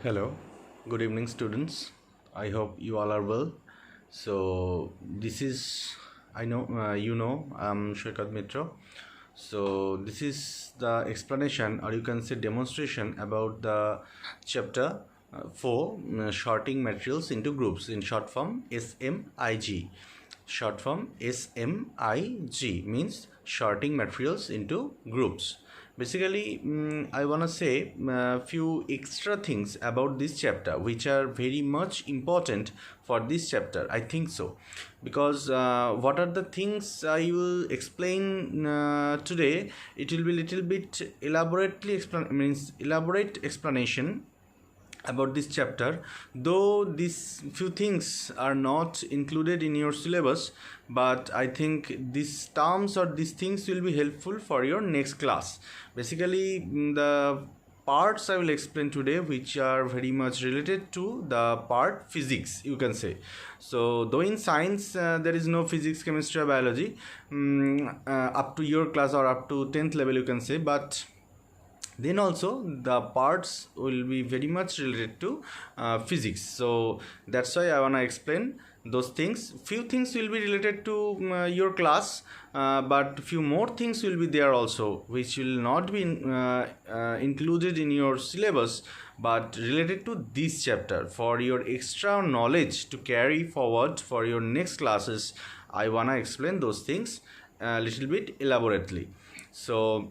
Hello, good evening, students. I hope you all are well. So, this is, I'm Shekhar Mitra. So, this is the explanation, or you can say demonstration about the chapter 4 sorting materials into groups, in short form SMIG. Short form SMIG means sorting materials into groups. Basically, I want to say a few extra things about this chapter which are very much important for this chapter. I think so, because what are the things I will explain today? It will be little bit elaborate explanation about this chapter, though these few things are not included in your syllabus, but I think these terms or these things will be helpful for your next class. Basically, the parts I will explain today which are very much related to the part physics, you can say. So though in science there is no physics, chemistry or biology up to your class or up to 10th level, you can say, but then also the parts will be very much related to physics. So that's why I want to explain those things. Few things will be related to your class, but few more things will be there also which will not be included in your syllabus, but related to this chapter for your extra knowledge to carry forward for your next classes. I want to explain those things a little bit elaborately. So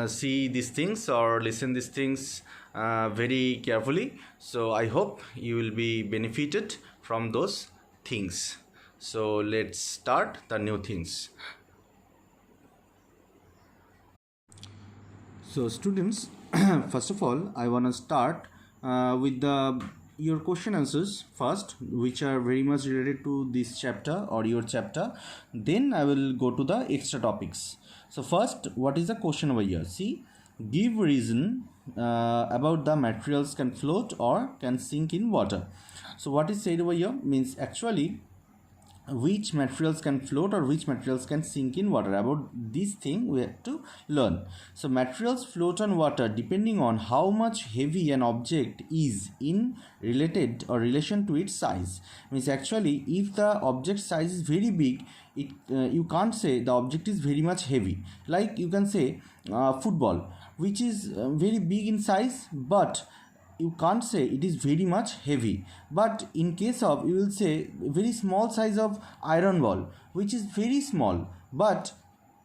see these things or listen these things very carefully. So I hope you will be benefited from those things. So let's start the new things. So students, first of all I want to start with the your question answers first, which are very much related to this chapter or your chapter. Then I will go to the extra topics. So first, what is the question over here? See, give reason about the materials can float or can sink in water. So what is said over here means actually which materials can float or which materials can sink in water. About this thing we have to learn. So materials float on water depending on how much heavy an object is in related or relation to its size. Means actually if the object size is very big, it you can't say the object is very much heavy. Like you can say football, which is very big in size, but you can't say it is very much heavy. But in case of, you will say very small size of iron ball, which is very small, but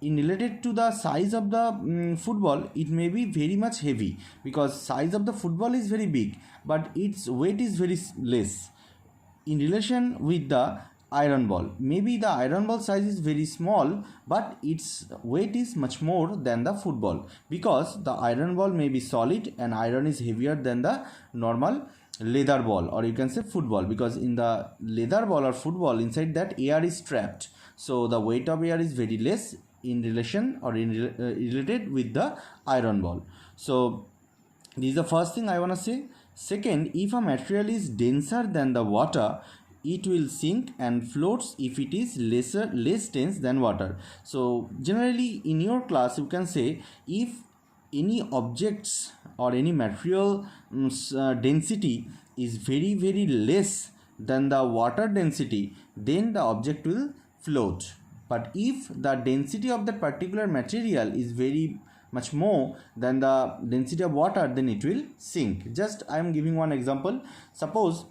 in related to the size of the football, it may be very much heavy, because size of the football is very big but its weight is very less in relation with the iron ball. Maybe the iron ball size is very small but its weight is much more than the football, because the iron ball may be solid and iron is heavier than the normal leather ball, or you can say football, because in the leather ball or football inside that air is trapped, so the weight of air is very less in relation or related with the iron ball. So this is the first thing I want to say. Second, if a material is denser than the water, it will sink and floats if it is less dense than water. So generally in your class you can say if any objects or any material density is very less than the water density, then the object will float. But if the density of that particular material is very much more than the density of water, then it will sink. Just I am giving one example. Suppose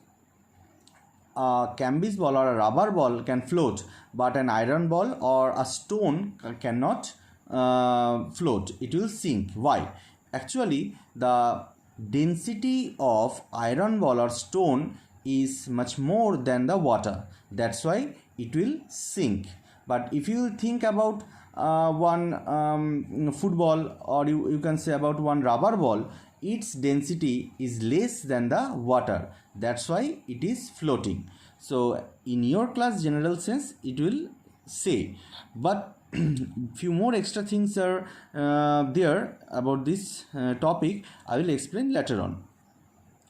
a canvas ball or a rubber ball can float, but an iron ball or a stone cannot float. It will sink. Why? Actually, the density of iron ball or stone is much more than the water. That's why it will sink. But if you think about one football, or you can say about one rubber ball, its density is less than the water. That's why it is floating. So in your class general sense it will say, but few more extra things are there about this topic. I will explain later on.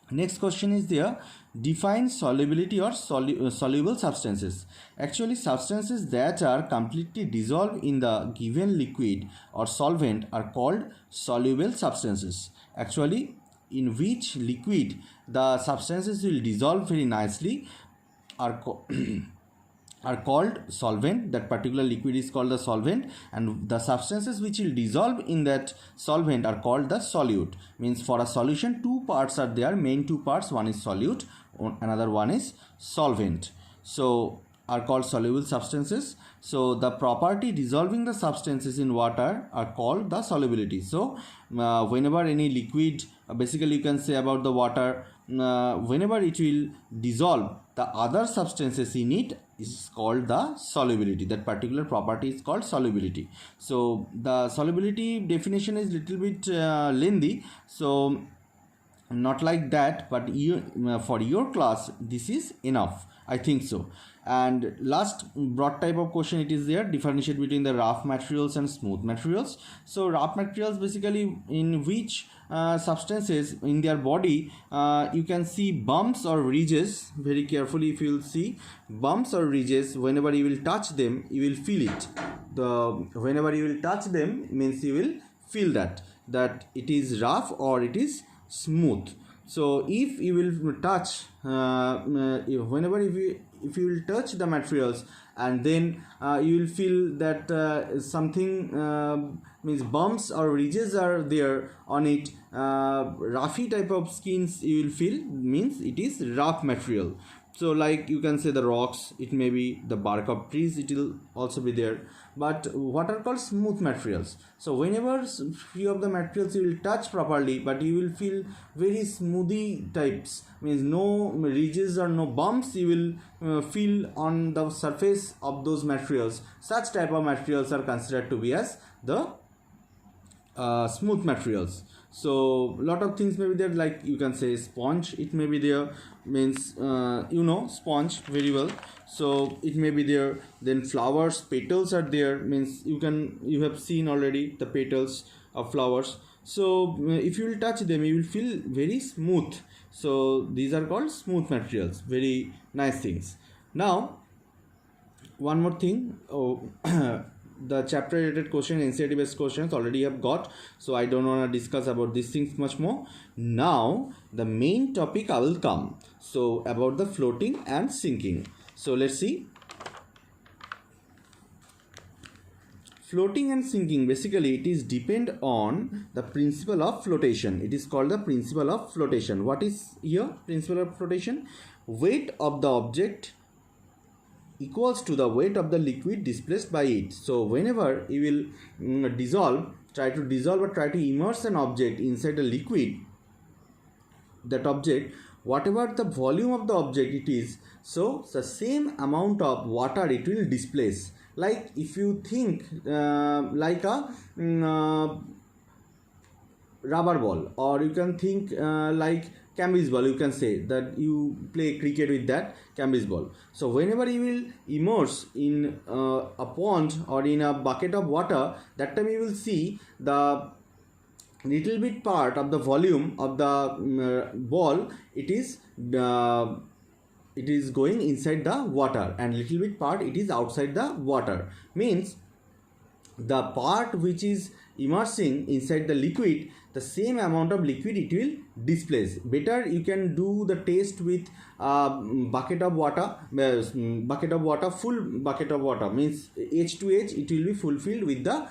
Next question is there, define solubility or soluble substances. Actually, substances that are completely dissolved in the given liquid or solvent are called soluble substances. Actually, in which liquid the substances will dissolve very nicely are are called solvent. That particular liquid is called the solvent, and the substances which will dissolve in that solvent are called the solute. Means for a solution, two parts are there, main two parts, one is solute, another one is solvent. So are called soluble substances. So the property dissolving the substances in water are called the solubility. So whenever any liquid, basically you can say about the water, whenever it will dissolve the other substances in it is called the solubility. That particular property is called solubility. So the solubility definition is little bit lengthy, so not like that, but you, for your class this is enough, I think so. And last broad type of question it is there, differentiate between the rough materials and smooth materials. So rough materials basically in which substances in their body you can see bumps or ridges. Very carefully, if you will see bumps or ridges, whenever you will touch them you will feel it. Whenever you will touch them means you will feel that it is rough or it is smooth. So if you will touch whenever if you will touch the materials, and then you will feel that something means bumps or ridges are there on it, roughy type of skins you will feel, means it is rough material. So like you can say the rocks, it may be the bark of trees, it will also be there. But what are called smooth materials? So whenever few of the materials you will touch properly, but you will feel very smoothie types, means no ridges or no bumps you will feel on the surface of those materials. Such type of materials are considered to be as the smooth materials. So lot of things may be there, like you can say sponge, it may be there, means you know sponge very well, so it may be there. Then flowers, petals are there, means you have seen already the petals of flowers. So if you will touch them you will feel very smooth. So these are called smooth materials, very nice things. Now one more thing, the chapter related question, NCERT based questions already have got, so I don't want to discuss about these things much more. Now the main topic I will come, so about the floating and sinking. So let's see. Floating and sinking, basically it is depend on the principle of flotation. It is called the principle of flotation. What is here principle of flotation? Weight of the object equals to the weight of the liquid displaced by it. So whenever you will try to dissolve or try to immerse an object inside a liquid, that object, whatever the volume of the object it is, so the same amount of water it will displace. Like if you think like a rubber ball, or you can think like Cambridge ball, you can say that you play cricket with that Cambridge ball. So whenever you will immerse in a pond or in a bucket of water, that time you will see the little bit part of the volume of the ball, it is going inside the water, and little bit part it is outside the water. Means the part which is immersing inside the liquid, the same amount of liquid it will displace. Better you can do the test with bucket of water, full bucket of water, means edge to edge it will be fulfilled with the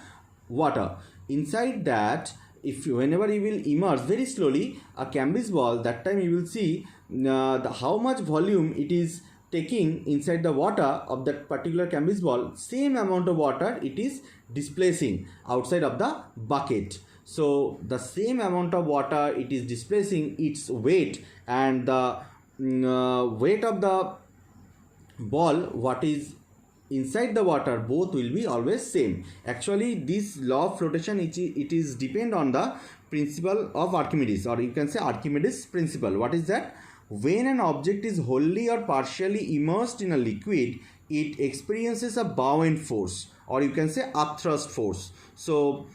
water. Inside that, whenever you will immerse very slowly a Cambridge ball, that time you will see how much volume it is taking inside the water of that particular Cambridge ball, same amount of water it is displacing outside of the bucket. So the same amount of water it is displacing, its weight and the weight of the ball what is inside the water, both will be always same. Actually this law of flotation it is depend on the principle of Archimedes, or you can say Archimedes principle. What is that? When an object is wholly or partially immersed in a liquid, it experiences a buoyant force, or you can say upthrust force. So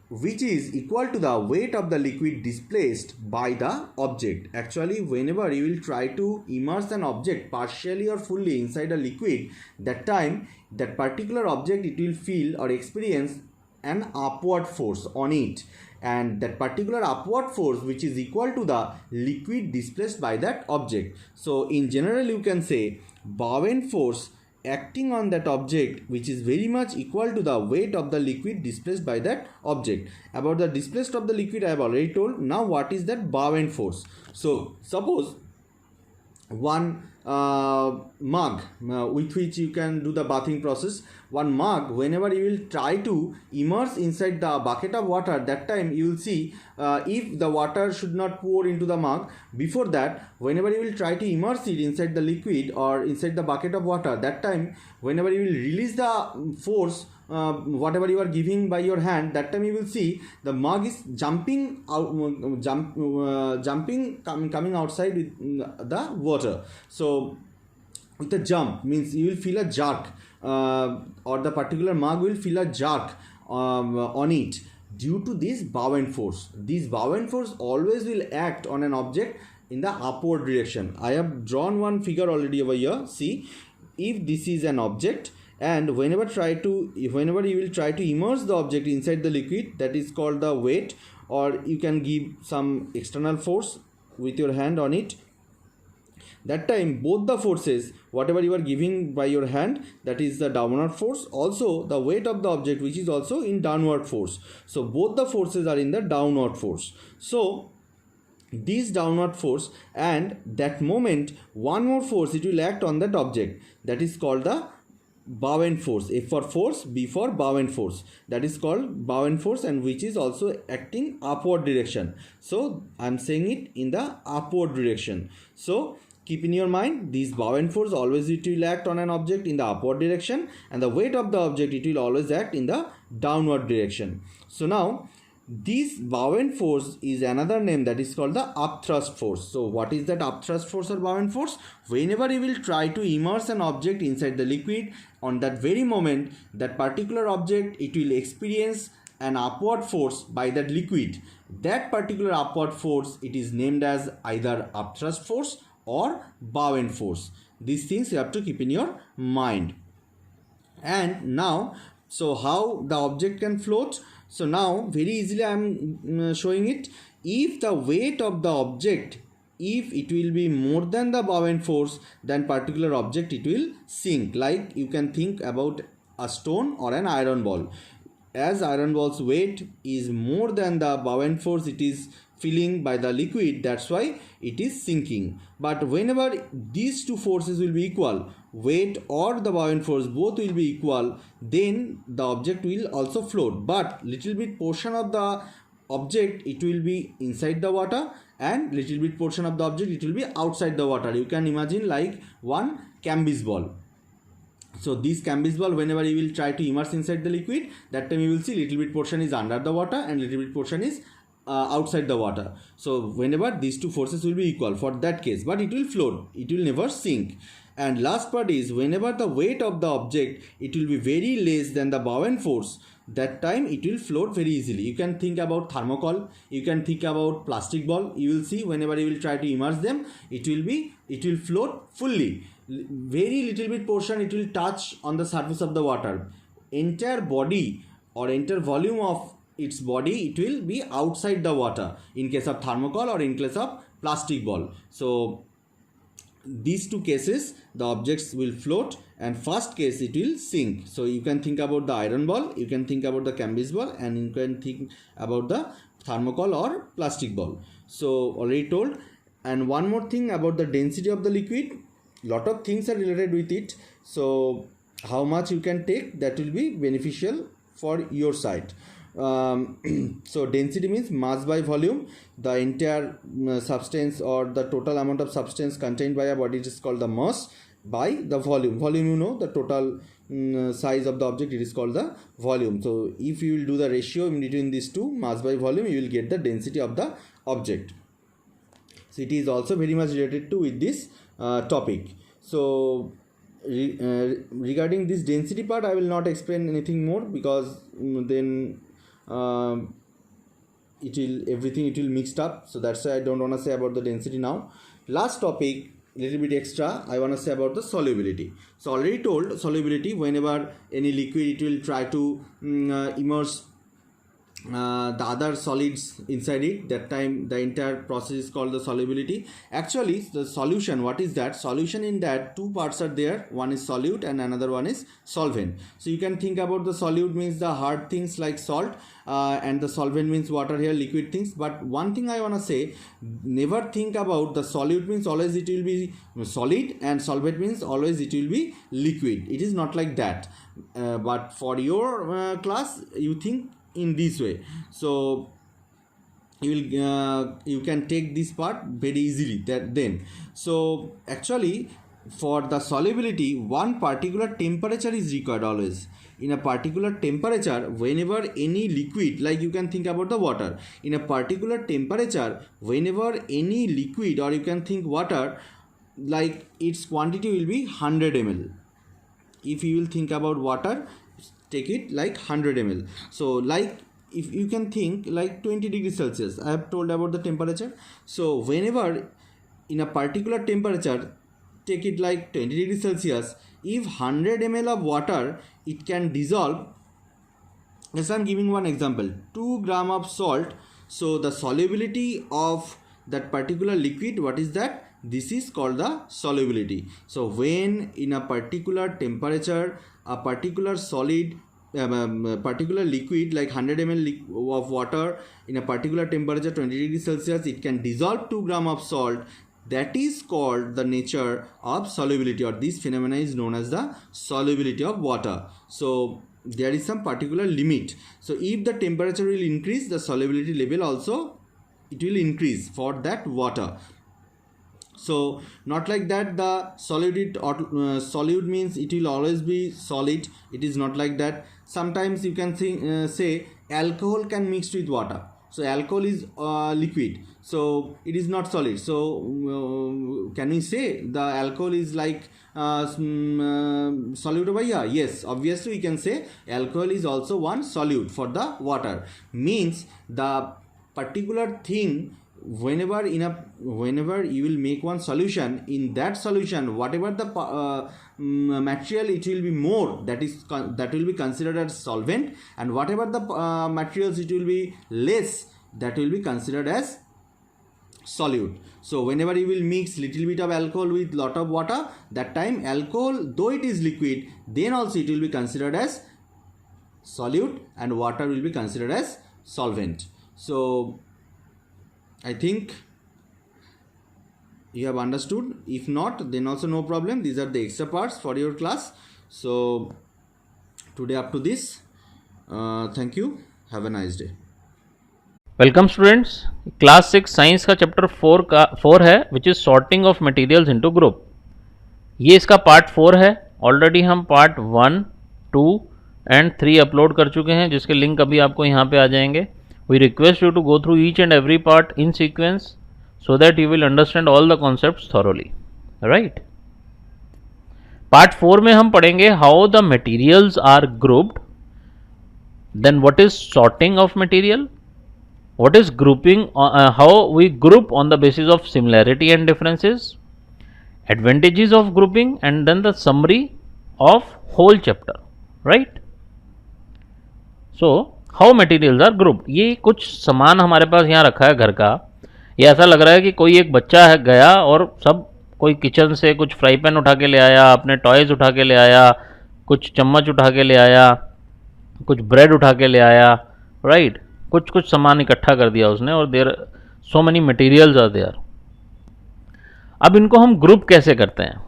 which is equal to the weight of the liquid displaced by the object. Actually, whenever you will try to immerse an object partially or fully inside a liquid, that time that particular object, it will feel or experience an upward force on it, and that particular upward force which is equal to the liquid displaced by that object. So in general you can say Bowen force acting on that object, which is very much equal to the weight of the liquid displaced by that object. About the displaced of the liquid I have already told. Now what is that Bowen force? So suppose one mug with which you can do the bathing process, one mug, whenever you will try to immerse inside the bucket of water, that time you will see if the water should not pour into the mug. Before that, whenever you will try to immerse it inside the liquid or inside the bucket of water, that time whenever you will release the force, whatever you are giving by your hand, that time you will see the mug is jumping out, coming outside with the water. So with a jump means you will feel a jerk, or the particular mug will feel a jerk on it due to this Bowen force. This Bowen force always will act on an object in the upward direction. I have drawn one figure already over here. See, if this is an object, and whenever you will try to immerse the object inside the liquid, that is called the weight, or you can give some external force with your hand on it. That time both the forces, whatever you are giving by your hand, that is the downward force, also the weight of the object, which is also in downward force. So both the forces are in the downward force. So this downward force, and that moment one more force, it will act on that object, that is called the Bowen force. F for force, B for Bowen force, that is called Bowen force, and which is also acting upward direction. So I am saying it in the upward direction. So keep in your mind, this Bowen force always it will act on an object in the upward direction, and the weight of the object, it will always act in the downward direction. So now this Bowen force is another name, that is called the upthrust force. So what is that upthrust force or Bowen force? Whenever you will try to immerse an object inside the liquid, on that very moment that particular object, it will experience an upward force by that liquid. That particular upward force, it is named as either upthrust force or Bowen force. These things you have to keep in your mind. And now, so how the object can float? So now very easily I am showing it. If the weight of the object, if it will be more than the Bowen force, then particular object, it will sink. Like you can think about a stone or an iron ball. As iron ball's weight is more than the Bowen force it is feeling by the liquid, that's why it is sinking. But whenever these two forces will be equal, weight or the Bowen force both will be equal, then the object will also float, but little bit portion of the object, it will be inside the water, and little bit portion of the object, it will be outside the water. You can imagine like one canvas ball. So this canvas ball, whenever you will try to immerse inside the liquid, that time you will see little bit portion is under the water and little bit portion is outside the water. So whenever these two forces will be equal for that case, but it will float, it will never sink. And last part is whenever the weight of the object, it will be very less than the Bowen force, that time it will float very easily. You can think about thermocol, you can think about plastic ball. You will see whenever you will try to immerse them, it will float fully. Very little bit portion it will touch on the surface of the water. Entire body or entire volume of its body, it will be outside the water in case of thermocol or in case of plastic ball. So these two cases the objects will float, and first case it will sink. So you can think about the iron ball, you can think about the canvas ball, and you can think about the thermocol or plastic ball. So already told. And one more thing about the density of the liquid, lot of things are related with it. So how much you can take, that will be beneficial for your side. So density means mass by volume. The entire substance or the total amount of substance contained by a body is called the mass, by the volume. Volume, you know, the total size of the object, it is called the volume. So if you will do the ratio in between these two, mass by volume, you will get the density of the object. So it is also very much related to with this topic. So regarding this density part, I will not explain anything more, because then it will mixed up, so that's why I don't want to say about the density now. Last topic, little bit extra, I want to say about the solubility. So already told, solubility, whenever any liquid, it will try to immerse the other solids inside it, that time the entire process is called the solubility. Actually the solution, what is that? Solution, in that two parts are there, one is solute and another one is solvent. So you can think about the solute means the hard things like salt, and the solvent means water, here liquid things. But one thing I want to say, never think about the solute means always it will be solid and solvent means always it will be liquid. It is not like that. But for your class, you think in this way, so you can take this part very easily, that then. So actually for the solubility, one particular temperature is required always. In a particular temperature, whenever any liquid, like you can think about the water, in a particular temperature, whenever any liquid, or you can think water, like its quantity will be 100 ml. If you will think about water, take it like 100 ml. So like if you can think like 20 degrees Celsius, I have told about the temperature. So whenever in a particular temperature, take it like 20 degrees Celsius, if 100 ml of water, it can dissolve, as I am giving one example, 2 gram of salt. So the solubility of that particular liquid, what is that? This is called the solubility. So when in a particular temperature, a particular solid, particular liquid like 100 ml of water in a particular temperature 20 degrees Celsius, it can dissolve 2 gram of salt. That is called the nature of solubility, or this phenomena is known as the solubility of water. So there is some particular limit. So if the temperature will increase, the solubility level also it will increase for that water. So not like that the solid solute means it will always be solid. It is not like that. Sometimes you can think, say alcohol can mix with water. So alcohol is liquid, so it is not solid. So can we say the alcohol is like solute by? Yeah, yes, obviously we can say alcohol is also one solute for the water. Means the particular thing, whenever you will make one solution, in that solution whatever the material it will be more, that will be considered as solvent, and whatever the materials it will be less, that will be considered as solute. So whenever you will mix little bit of alcohol with lot of water, that time alcohol, though it is liquid, then also it will be considered as solute and water will be considered as solvent. So I think you have understood. If not, then also no problem. These are the extra parts for your class. So today up to this. Thank you. Have a nice day. Welcome students, class 6 science का chapter 4 है which is sorting of materials into group. ये इसका part 4 है. Already हम part 1, 2 and 3 upload कर चुके हैं, जिसके लिंक अभी आपको यहाँ पे आ जाएंगे. We request you to go through each and every part in sequence so that you will understand all the concepts thoroughly, right? Part 4 में हम पढ़ेंगे how the materials are grouped, then what is sorting of material, what is grouping, how we group on the basis of similarity and differences, advantages of grouping, and then the summary of whole chapter, right? So how materials are grouped. ये कुछ सामान हमारे पास यहाँ रखा है घर का. ये ऐसा लग रहा है कि कोई एक बच्चा है गया और सब कोई किचन से कुछ फ्राई पैन उठा के ले आया, अपने टॉयज़ उठा के ले आया, कुछ चम्मच उठा के ले आया, कुछ ब्रेड उठा के ले आया, राइट? कुछ कुछ सामान इकट्ठा कर दिया उसने, और there so many materials are there. अब इनको हम ग्रुप कैसे करते हैं?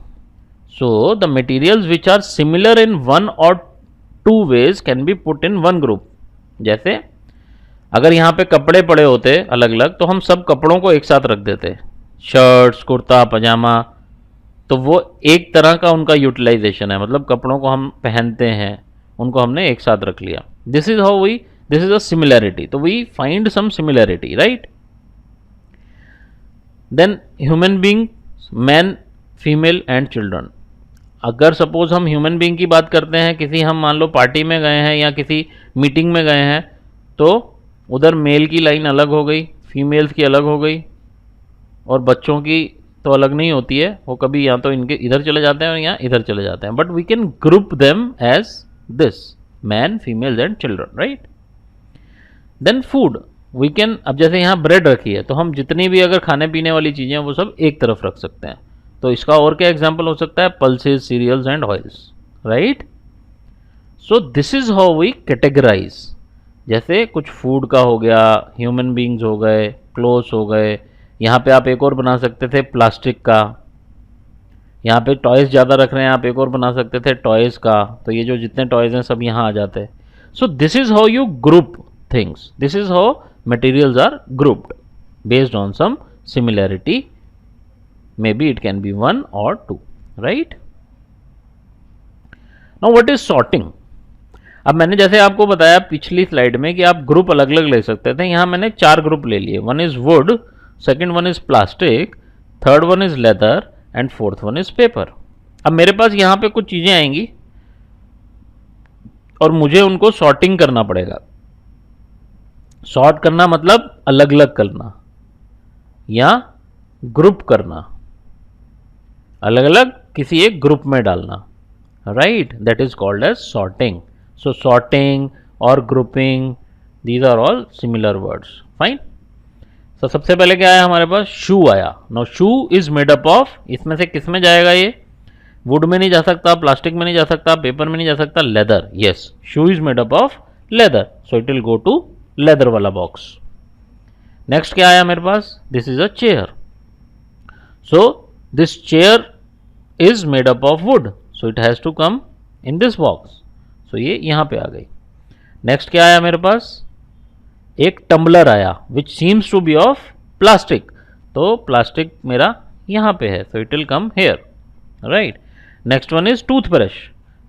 So the materials which are similar in 1 और 2 ways can be put in 1 group. जैसे अगर यहाँ पे कपड़े पड़े होते अलग अलग, तो हम सब कपड़ों को एक साथ रख देते, शर्ट्स, कुर्ता, पजामा, तो वो एक तरह का उनका यूटिलाइजेशन है, मतलब कपड़ों को हम पहनते हैं, उनको हमने एक साथ रख लिया. This is how we, this is a similarity. तो we find some similarity, right? Then human being, man, female and children. अगर सपोज हम ह्यूमन बींग की बात करते हैं, किसी हम मान लो पार्टी में गए हैं या किसी मीटिंग में गए हैं, तो उधर मेल की लाइन अलग हो गई, फीमेल्स की अलग हो गई, और बच्चों की तो अलग नहीं होती है, वो कभी या तो इनके इधर चले जाते हैं या इधर चले जाते हैं, but we can group them as this, man, females and children, right. Then food, we can, अब जैसे यहाँ ब्रेड रखी है तो हम जितनी भी अगर खाने पीने वाली चीज़ें हैं वो सब एक तरफ रख सकते हैं। तो इसका और क्या एग्जाम्पल हो सकता है, pulses, cereals and oils, right. So this is how we categorise, जैसे कुछ फूड का हो गया, ह्यूमन बींग्स हो गए, क्लोथ्स हो गए, यहाँ पे आप एक और बना सकते थे प्लास्टिक का, यहाँ पे टॉयज़ ज़्यादा रख रहे हैं, आप एक और बना सकते थे टॉयज़ का, तो ये जो जितने टॉयज़ हैं सब यहाँ आ जाते हैं। So this is how you group things. This is how materials are grouped based on some similarity. Maybe it can be 1 or 2, right? Now what is sorting? अब मैंने जैसे आपको बताया पिछली स्लाइड में कि आप ग्रुप अलग अलग ले सकते थे, यहाँ मैंने 4 ग्रुप ले लिए। One is would, second one is plastic, third one is leather and fourth one is paper. अब मेरे पास यहाँ पे कुछ चीज़ें आएंगी और मुझे उनको सॉर्टिंग करना पड़ेगा। सॉर्ट करना मतलब अलग अलग करना या ग्रुप करना, अलग अलग किसी एक ग्रुप में डालना, right, that is called as sorting. So sorting और grouping, these are all similar words, fine. तो सबसे पहले क्या आया हमारे पास, शू आया। No shoe is made up of, इसमें से किस में जाएगा ये, वुड में नहीं जा सकता, प्लास्टिक में नहीं जा सकता, पेपर में नहीं जा सकता, leather, yes, shoe is made up of leather, so it will go to leather वाला बॉक्स। नेक्स्ट क्या आया मेरे पास, this is a chair, so this chair is made up of wood, so it has to come in this box, so ये यहां पे आ गई। Next क्या आया मेरे पास, एक टम्बलर आया which seems to be of plastic, तो प्लास्टिक मेरा यहां पे है, so it will come here, right. Next one is toothbrush,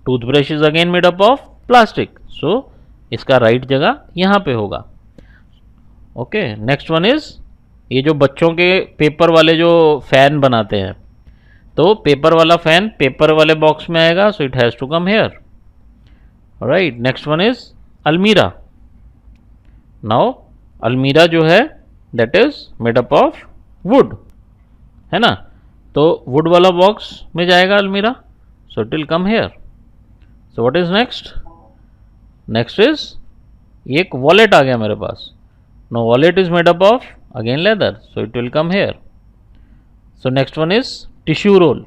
toothbrush is again made up of plastic, so इसका राइट जगह यहां पे होगा, ओके। नेक्स्ट वन इज ये जो बच्चों के पेपर वाले जो फैन बनाते हैं, तो पेपर वाला फैन पेपर वाले बॉक्स में आएगा, so it has to come here, right. Next one is almirah, now almirah जो है that is made up of wood, है ना, तो वुड वाला बॉक्स में जाएगा अलमीरा, so it will come here. So what is next, next is एक वॉलेट आ गया मेरे पास, no wallet is made up of again leather, so it will come here. So next one is tissue role,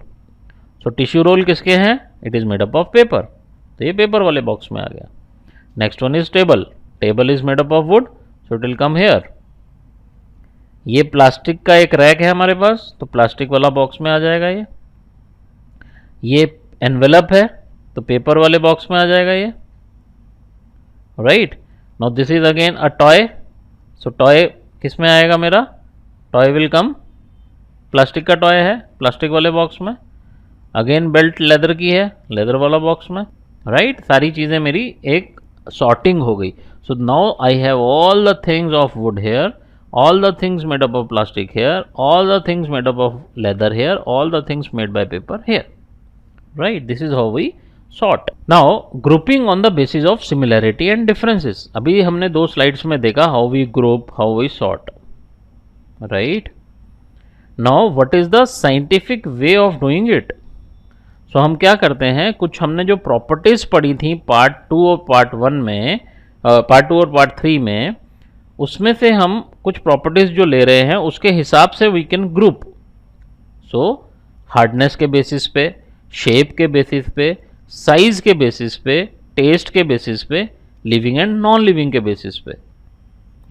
so tissue role किसके हैं, it is made up of paper, तो ये paper वाले बॉक्स में आ गया। Next one is table, table is made up of wood, so it will come hair. ये plastic का एक रैक है हमारे पास, तो प्लास्टिक वाला बॉक्स में आ जाएगा ये एनवेलप है तो पेपर वाले बॉक्स में आ जाएगा ये, right. Now this is again a toy, so toy किस में आएगा मेरा, टॉय विल कम, प्लास्टिक का टॉय है प्लास्टिक वाले बॉक्स में। अगेन बेल्ट लेदर की है, लेदर वाला बॉक्स में, राइट। सारी चीज़ें मेरी एक सॉर्टिंग हो गई। So now I have all the things of wood here, all the things made up of plastic here, all the things made up of leather here, all the things made by paper here, right. This is how we sort. Now grouping on the basis of similarity and differences. अभी हमने 2 slides में देखा how we group, how we sort, right. Now what is the scientific way of doing it? So हम क्या करते हैं, कुछ हमने जो properties पढ़ी थी पार्ट 2 और पार्ट 1 में, पार्ट 2 और पार्ट 3 में, उसमें से हम कुछ प्रॉपर्टीज जो ले रहे हैं उसके हिसाब से we can group. So hardness के बेसिस पे, शेप के बेसिस पे, साइज के बेसिस पे, टेस्ट के बेसिस पे, लिविंग एंड नॉन लिविंग के बेसिस पे,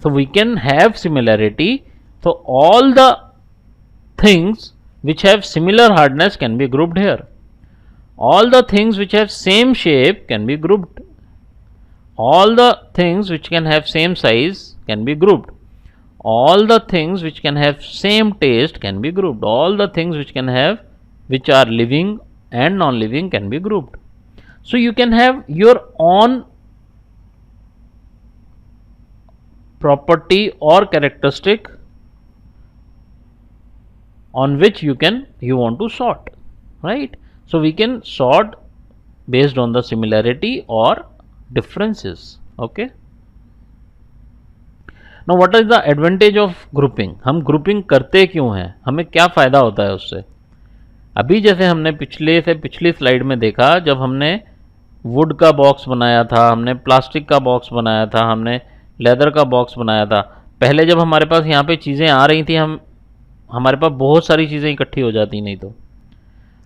so we can have similarity. So all the things which have similar hardness can be grouped here, all the things which have same shape can be grouped, all the things which can have same size can be grouped, all the things which can have same taste can be grouped, all the things which are living and non-living can be grouped. So you can have your own property or characteristic on which you want to sort, right. So we can sort based on the similarity or differences, okay. Now what is the advantage of grouping? हम grouping करते क्यों हैं, हमें क्या फ़ायदा होता है उससे? अभी जैसे हमने पिछली स्लाइड में देखा, जब हमने वुड का बॉक्स बनाया था, हमने प्लास्टिक का बॉक्स बनाया था, हमने लेदर का बॉक्स बनाया था। पहले जब हमारे पास यहाँ पे चीज़ें आ रही थी, हमारे पास बहुत सारी चीज़ें इकट्ठी हो जाती, नहीं तो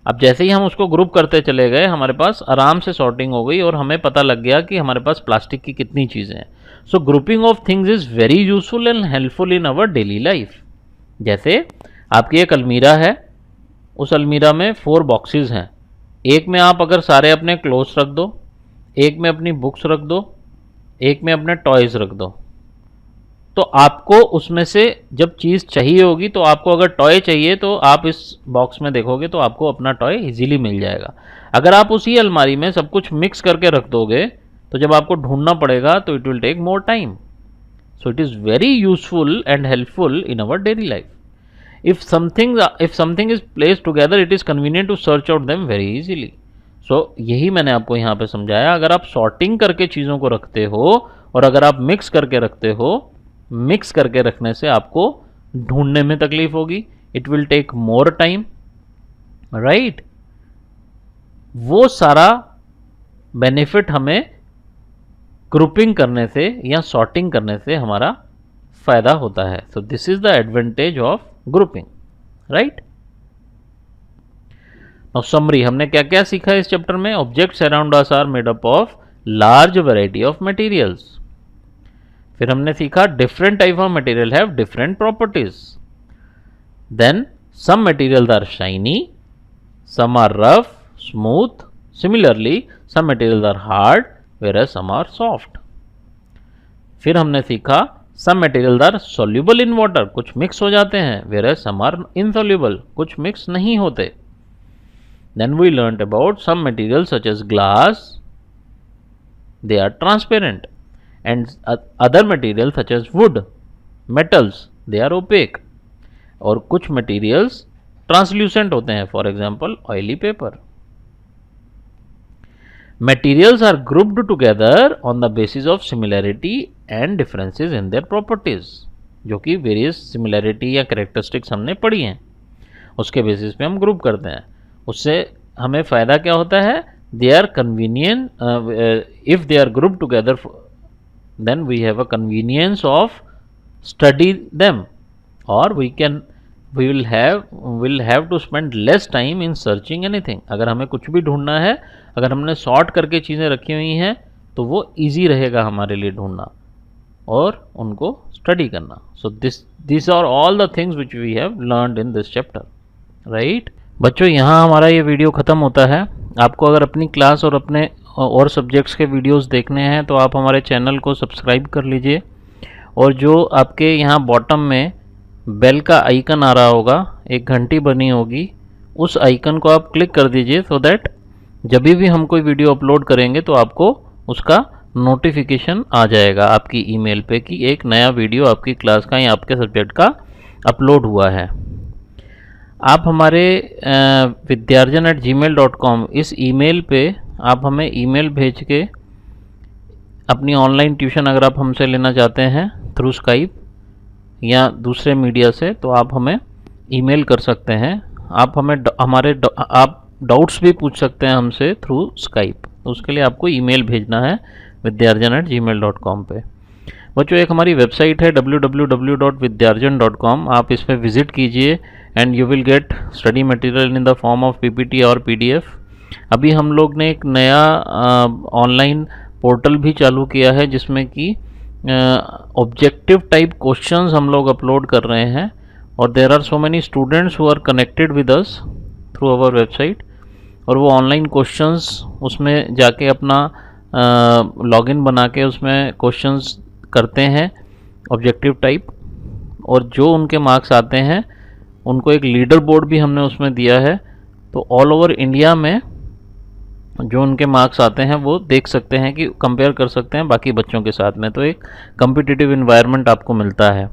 अब जैसे ही हम उसको ग्रुप करते चले गए, हमारे पास आराम से सॉर्टिंग हो गई और हमें पता लग गया कि हमारे पास प्लास्टिक की कितनी चीज़ें हैं। So grouping of things is very useful and helpful in our daily life. जैसे आपकी एक अलमीरा है, उस अलमीरा में 4 बॉक्सेस हैं। एक में आप अगर सारे अपने क्लोथ्स रख दो, एक में अपनी बुक्स रख दो, एक में अपने टॉयज़ रख दो, तो आपको उसमें से जब चीज़ चाहिए होगी, तो आपको अगर टॉय चाहिए तो आप इस बॉक्स में देखोगे तो आपको अपना टॉय इजीली मिल जाएगा। अगर आप उसी अलमारी में सब कुछ मिक्स करके रख दोगे तो जब आपको ढूंढना पड़ेगा तो it will take more time. So it is very useful and helpful in our daily life. if something is placed together, it is convenient to search out them very easily. So यही मैंने आपको यहाँ पे समझाया। अगर आप sorting करके चीज़ों को रखते हो और अगर आप मिक्स करके रखते हो, मिक्स करके रखने से आपको ढूंढने में तकलीफ होगी, it will take more time, right. वो सारा बेनिफिट हमें ग्रुपिंग करने से या सॉर्टिंग करने से हमारा फायदा होता है। So this is the advantage of grouping, right. Now summary, हमने क्या क्या सीखा इस चैप्टर में? Objects around us are made up of large variety of materials. फिर हमने सीखा different type of material have different properties. Then some materials are shiny, some are rough smooth, similarly some materials are hard whereas some are soft. फिर हमने सीखा some materials are soluble in water, कुछ mix हो जाते हैं, whereas some are insoluble, कुछ mix नहीं होते. Then we learnt about some materials such as glass, they are transparent, and other materials such as wood, metals, they are opaque. और कुछ materials translucent होते हैं, for example oily paper. Materials are grouped together on the basis of similarity and differences in their properties, जो कि various similarity या characteristics हमने पढ़ी हैं, उसके बेसिस पे हम ग्रुप करते हैं. उससे हमें फ़ायदा क्या होता है? They are convenient, if they are grouped together, then we have a convenience of study them, or we will have to spend less time in searching anything. अगर हमें कुछ भी ढूंढना है, अगर हमने सॉर्ट करके चीज़ें रखी हुई हैं तो वो इजी रहेगा हमारे लिए ढूंढना और उनको स्टडी करना. So this are all the things which we have learned in this chapter, right. बच्चों, यहाँ हमारा ये वीडियो ख़त्म होता है. आपको अगर अपनी क्लास और अपने और सब्जेक्ट्स के वीडियोस देखने हैं तो आप हमारे चैनल को सब्सक्राइब कर लीजिए, और जो आपके यहाँ बॉटम में बेल का आइकन आ रहा होगा, एक घंटी बनी होगी, उस आइकन को आप क्लिक कर दीजिए, सो दैट जब भी हम कोई वीडियो अपलोड करेंगे तो आपको उसका नोटिफिकेशन आ जाएगा आपकी ईमेल पे कि एक नया वीडियो आपकी क्लास का या आपके सब्जेक्ट का अपलोड हुआ है. आप हमारे vidyarjan@gmail.com इस ईमेल पे आप हमें ईमेल भेज के अपनी ऑनलाइन ट्यूशन अगर आप हमसे लेना चाहते हैं थ्रू स्काइप या दूसरे मीडिया से, तो आप हमें ईमेल कर सकते हैं. आप हमें आप डाउट्स भी पूछ सकते हैं हमसे थ्रू स्काइप. तो उसके लिए आपको ईमेल भेजना है vidyarjan@gmail.com पे. बच्चों, एक हमारी वेबसाइट है www.vidyarjan.com. आप इस पर विज़िट कीजिए and you will get study material in the form of PPT और PDF. अभी हम लोग ने एक नया ऑनलाइन पोर्टल भी चालू किया है जिसमें कि ऑब्जेक्टिव टाइप क्वेश्चंस हम लोग अपलोड कर रहे हैं, और there are so many students who are connected with us through our website, और वो ऑनलाइन क्वेश्चंस उसमें जाके अपना लॉगिन बना के उसमें क्वेश्चंस करते हैं ऑब्जेक्टिव टाइप, और जो उनके मार्क्स आते हैं उनको एक लीडर बोर्ड भी हमने उसमें दिया है. तो ऑल ओवर इंडिया में जो उनके मार्क्स आते हैं वो देख सकते हैं, कि कंपेयर कर सकते हैं बाकी बच्चों के साथ में. तो एक कम्पिटिटिव इन्वायरमेंट आपको मिलता है.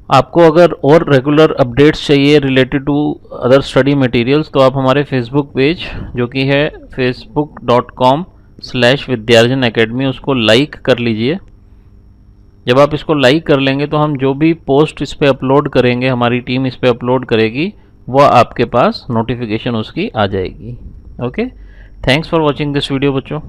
आपको अगर और रेगुलर अपडेट्स चाहिए related to other study materials, तो आप हमारे फेसबुक पेज जो कि है facebook.com/vidyarjan academy, उसको लाइक कर लीजिए जब आप इसको लाइक कर लेंगे तो हम जो भी पोस्ट इस पर अपलोड करेंगे, हमारी टीम इस पर अपलोड करेगी, वह आपके पास नोटिफिकेशन उसकी आ जाएगी। Okay, thanks for watching this video बच्चों।